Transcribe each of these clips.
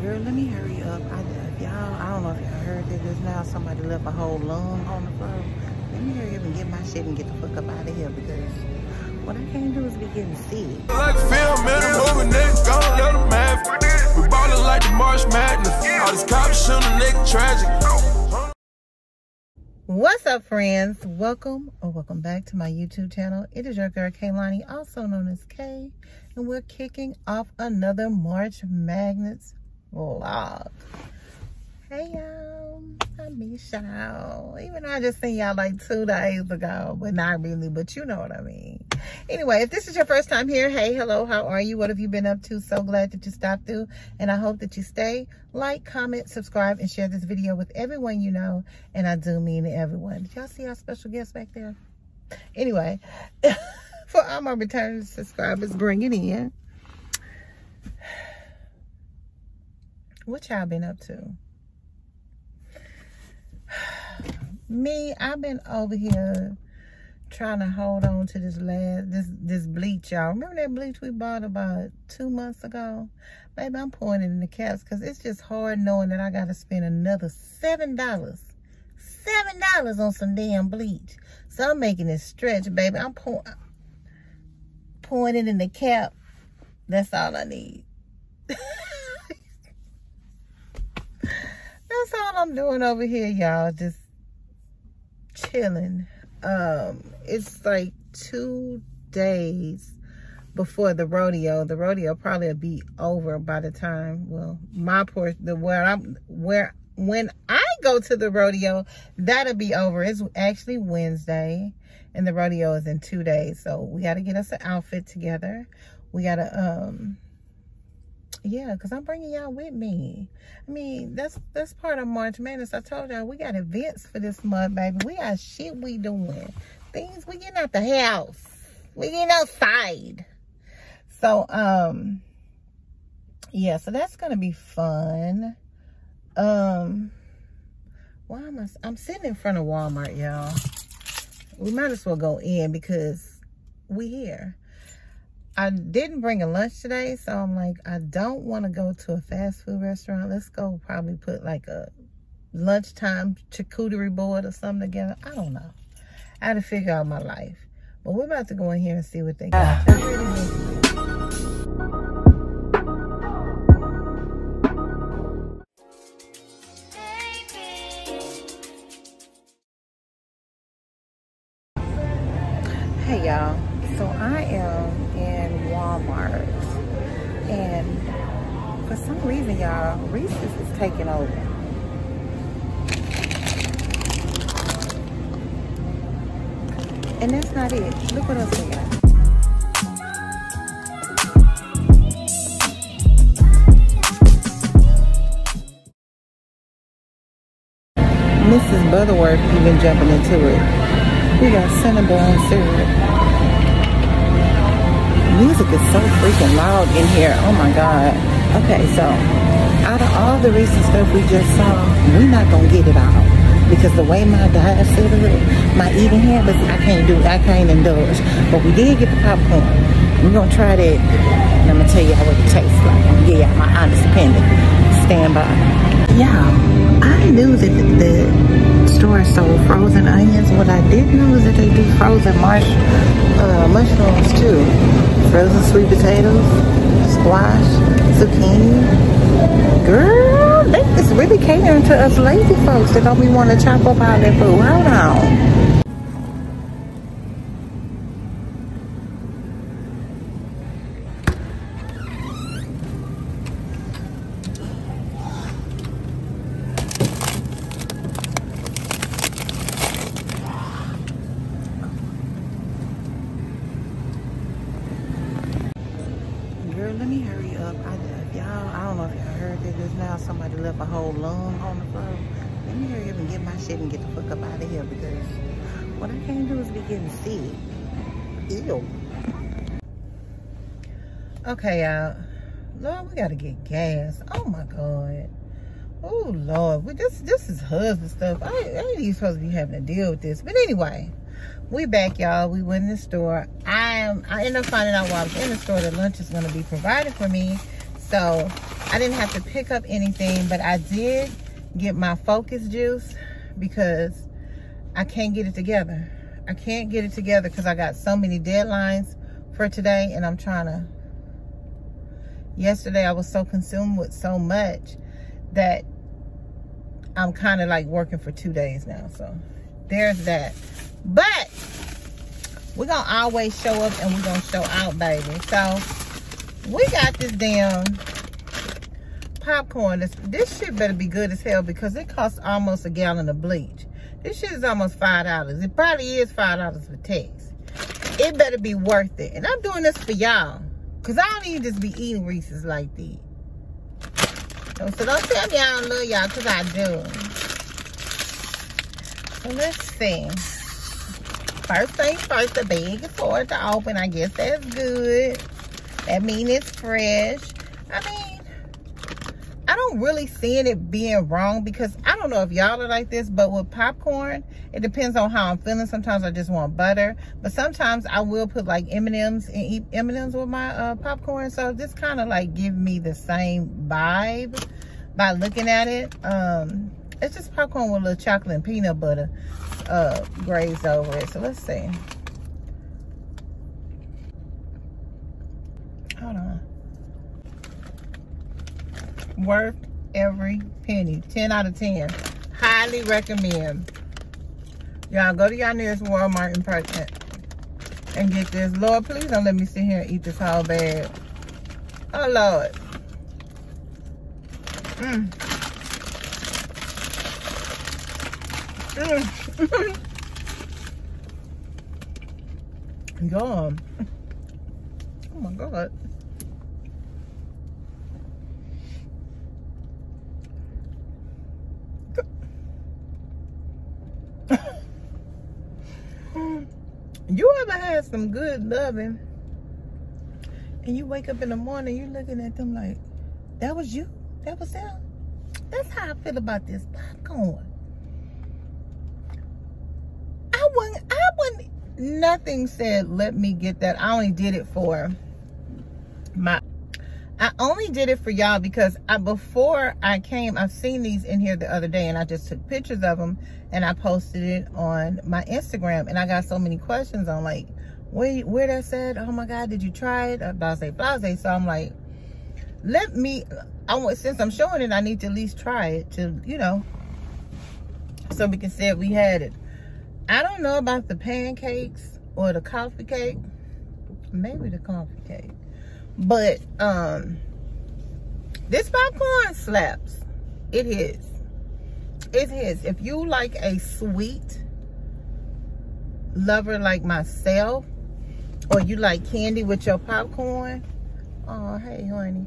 Girl, let me hurry up. I don't know if y'all heard that just now. Somebody left a whole lung on the floor. Let me hurry up and get my shit and get the fuck up out of here, because what I can't do is be getting sick. Like film in a movie, nigga, gon' let them have it. We ballin' like the March Madness. All these cops shootin' a nigga tragic. What's up, friends? Welcome back to my YouTube channel. It is your girl Kaye Lanhi, also known as Kay, and we're kicking off another March Madness vlog. Hey y'all, I miss y'all. Even though I just seen y'all like 2 days ago, but not really, but you know what I mean. Anyway, if this is your first time here, hey, hello, how are you? What have you been up to? So glad that you stopped through, and I hope that you stay, like, comment, subscribe, and share this video with everyone you know, and I do mean everyone. Did y'all see our special guest back there? Anyway, for all my returning subscribers, bring it in. What y'all been up to? Me, I've been over here trying to hold on to this bleach, y'all. Remember that bleach we bought about 2 months ago? Baby, I'm pouring it in the caps because it's just hard knowing that I got to spend another $7 on some damn bleach. So I'm making it stretch, baby. I'm pouring it in the cap. That's all I need. That's all I'm doing over here, y'all. Just chilling. It's like 2 days before the rodeo. The rodeo probably will be over by the time, well, my portion, when I go to the rodeo, that'll be over. It's actually Wednesday, and the rodeo is in 2 days. So we got to get us an outfit together. We got to, yeah, because I'm bringing y'all with me. I mean, that's part of March Madness. I told y'all, we got events for this month, baby. We got shit we doing. Things, we getting out the house. We getting outside. So, yeah, so that's going to be fun. I'm sitting in front of Walmart, y'all. We might as well go in because we here. I didn't bring a lunch today, so I'm like, I don't want to go to a fast food restaurant. Let's go probably put like a lunchtime charcuterie board or something together. I don't know. I had to figure out my life. But we're about to go in here and see what they got. Hey, y'all. So I am in Walmart, and for some reason, y'all, Reese's is taking over. And that's not it. Look what else we got. Mrs. Butterworth even jumping into it. We got Cinnabon syrup. Music is so freaking loud in here. Oh my God. Okay, so out of all the recent stuff we just saw, we're not gonna get it all, because the way my diet set up, my eating habits, I can't indulge. But we did get the popcorn. We're gonna try that, and I'm gonna tell y'all what it tastes like. I'm gonna give y'all my honest opinion. Stand by. Yeah, I knew that the store sold frozen onions. What I didn't know is that they do frozen mushrooms too. Frozen sweet potatoes, squash, zucchini. Girl, they just really catering to us lazy folks that don't be want to chop up all that food. Hold on. Let me hurry up. I don't know if y'all heard that just now. Somebody left a whole lung on the floor. Let me hurry up and get my shit and get the fuck up out of here, because what I can't do is be getting sick. Ew. Okay, y'all. Lord, we gotta get gas. Oh my God. Oh Lord. This is husband stuff. I ain't even supposed to be having to deal with this. But anyway, we back, y'all. We went in the store. I ended up finding out while I was in the store that lunch is going to be provided for me. So I didn't have to pick up anything, but I did get my focus juice because I can't get it together. I can't get it together because I got so many deadlines for today, and I'm trying to. Yesterday I was so consumed with so much that I'm kind of like working for 2 days now. So there's that. But we're gonna always show up and we're gonna show out, baby. So we got this damn popcorn. This shit better be good as hell because it costs almost a gallon of bleach. This shit is almost $5. It probably is $5 for tax. It better be worth it. And I'm doing this for y'all, because I don't even just be eating Reese's like these. So don't tell me I don't love y'all, because I do. So let's see. First things first, the bag is for it to open. I guess that's good. That means it's fresh. I mean, I don't really see it being wrong, because I don't know if y'all are like this, but with popcorn, it depends on how I'm feeling. Sometimes I just want butter, but sometimes I will put like M&Ms and eat M&Ms with my popcorn. So this kind of like give me the same vibe by looking at it. It's just popcorn with a little chocolate and peanut butter grazed over it. So let's see. Hold on. Worth every penny. 10 out of 10. Highly recommend. Y'all go to y'all nearest Walmart and purchase it and get this. Lord, please don't let me sit here and eat this whole bag. Oh Lord. Yum. Oh my God. You ever had some good loving and you wake up in the morning, you looking at them like, that was you? That was them? That's how I feel about this popcorn. I wouldn't, nothing said, let me get that. I only did it for y'all because before I came, I've seen these in here the other day, and I just took pictures of them and I posted it on my Instagram, and I got so many questions on like, where that said, oh my God, did you try it? Blase. So I'm like, since I'm showing it, I need to at least try it to, you know, so we can say we had it. I don't know about the pancakes or the coffee cake. Maybe the coffee cake. But this popcorn slaps. It is. It is. If you like a sweet lover like myself, or you like candy with your popcorn, oh hey honey,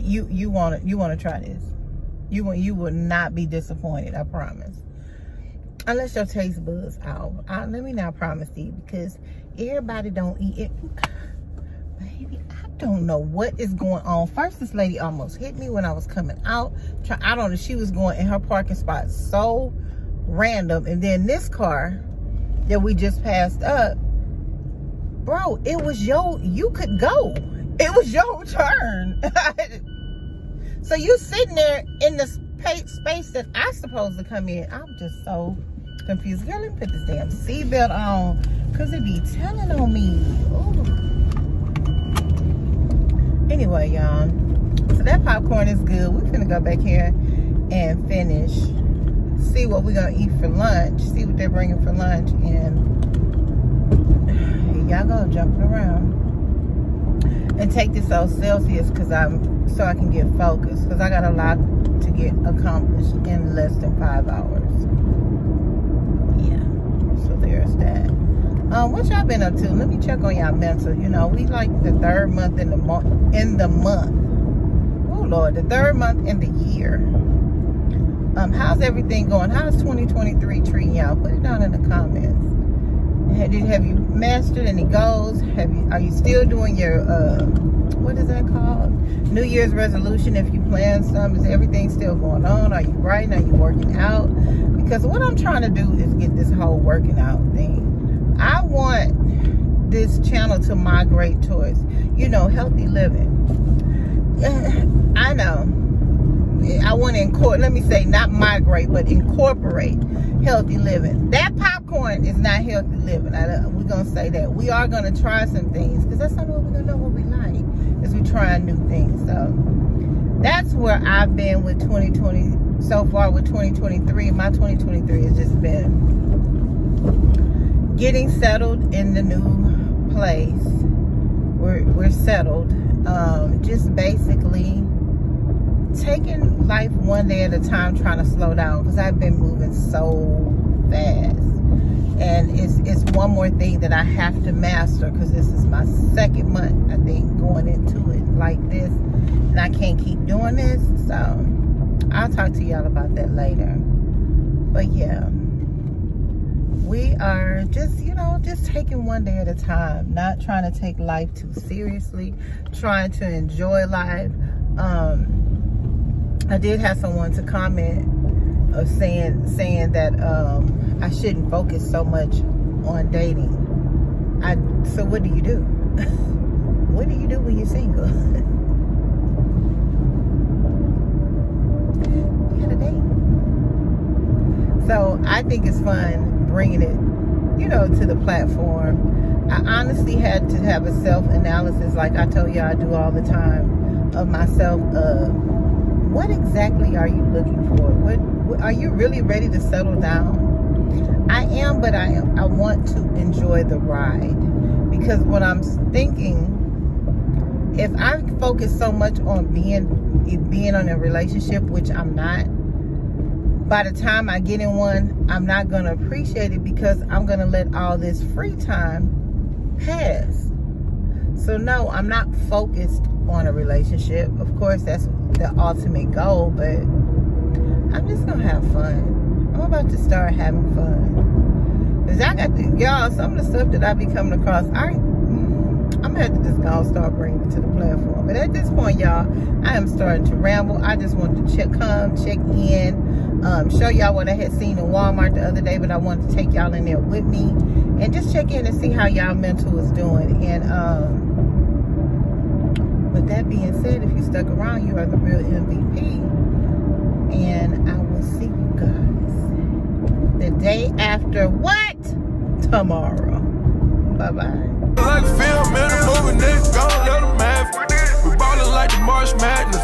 you want to try this. You will not be disappointed, I promise. Unless your taste buds out. Let me not promise you, because everybody don't eat it. Baby, I don't know what is going on. First, this lady almost hit me when I was coming out. I don't know, she was going in her parking spot so random. And then this car that we just passed up, bro, it was you could go. It was your turn. So you sitting there in the space that I supposed to come in. I'm just so confused. Girl, let me put this damn seatbelt on, because it be telling on me. Ooh. Anyway, y'all, so that popcorn is good. We're gonna go back here and finish, see what we're gonna eat for lunch, see what they're bringing for lunch, and y'all go jumping around and take this old Celsius so I can get focused, because I got a lot to get accomplished in less than 5 hours. Yeah, so there's that. What y'all been up to? Let me check on y'all mental. You know, we like the third month in the month. Oh Lord, the third month in the year. How's everything going? How's 2023 treating y'all? Put it down in the comments. Have you mastered any goals? Are you still doing your what is that called? New Year's resolution? If you plan some, is everything still going on? Are you writing? Are you working out? Because what I'm trying to do is get this whole working out thing. I want this channel to migrate towards, you know, healthy living. I know. I want to incorporate, let me say, not migrate, but incorporate healthy living. That popcorn is not healthy living. We're going to say that. We are going to try some things, because that's not what we're going to know what we like, as we try new things. So that's where I've been with 2020 so far. With 2023, my 2023 has just been getting settled in the new place. We're settled. Just basically taking life one day at a time, trying to slow down, because I've been moving so fast. And it's one more thing that I have to master, because this is my second month, I think, going into it like this. And I can't keep doing this. So I'll talk to y'all about that later. But yeah, we are just, you know, just taking one day at a time, not trying to take life too seriously, trying to enjoy life. I did have someone to comment of saying that I shouldn't focus so much on dating. So what do you do? What do you do when you're single? You gotta date. So I think it's fun bringing it, you know, to the platform. I honestly had to have a self-analysis, like I told you I do all the time, of myself. What exactly are you looking for? What are you really ready to settle down? I am, but I want to enjoy the ride, because what I'm thinking, if I focus so much on being in a relationship, which I'm not, by the time I get in one, I'm not going to appreciate it, because I'm going to let all this free time pass. So no, I'm not focused on a relationship. Of course, that's the ultimate goal, but I'm just gonna have fun. I'm about to start having fun. Cause I got y'all, some of the stuff that I be coming across, I'm gonna have to just go start bringing it to the platform. But at this point, y'all, I am starting to ramble. I just wanted to check in, show y'all what I had seen in Walmart the other day, but I wanted to take y'all in there with me and just check in and see how y'all mental is doing. And with that being said, if you stuck around, you are the real MVP. And I will see you guys the day after what? Tomorrow. Bye-bye. Like film in a movie, nigga, gone let them have it. We ballin' like the March Madness.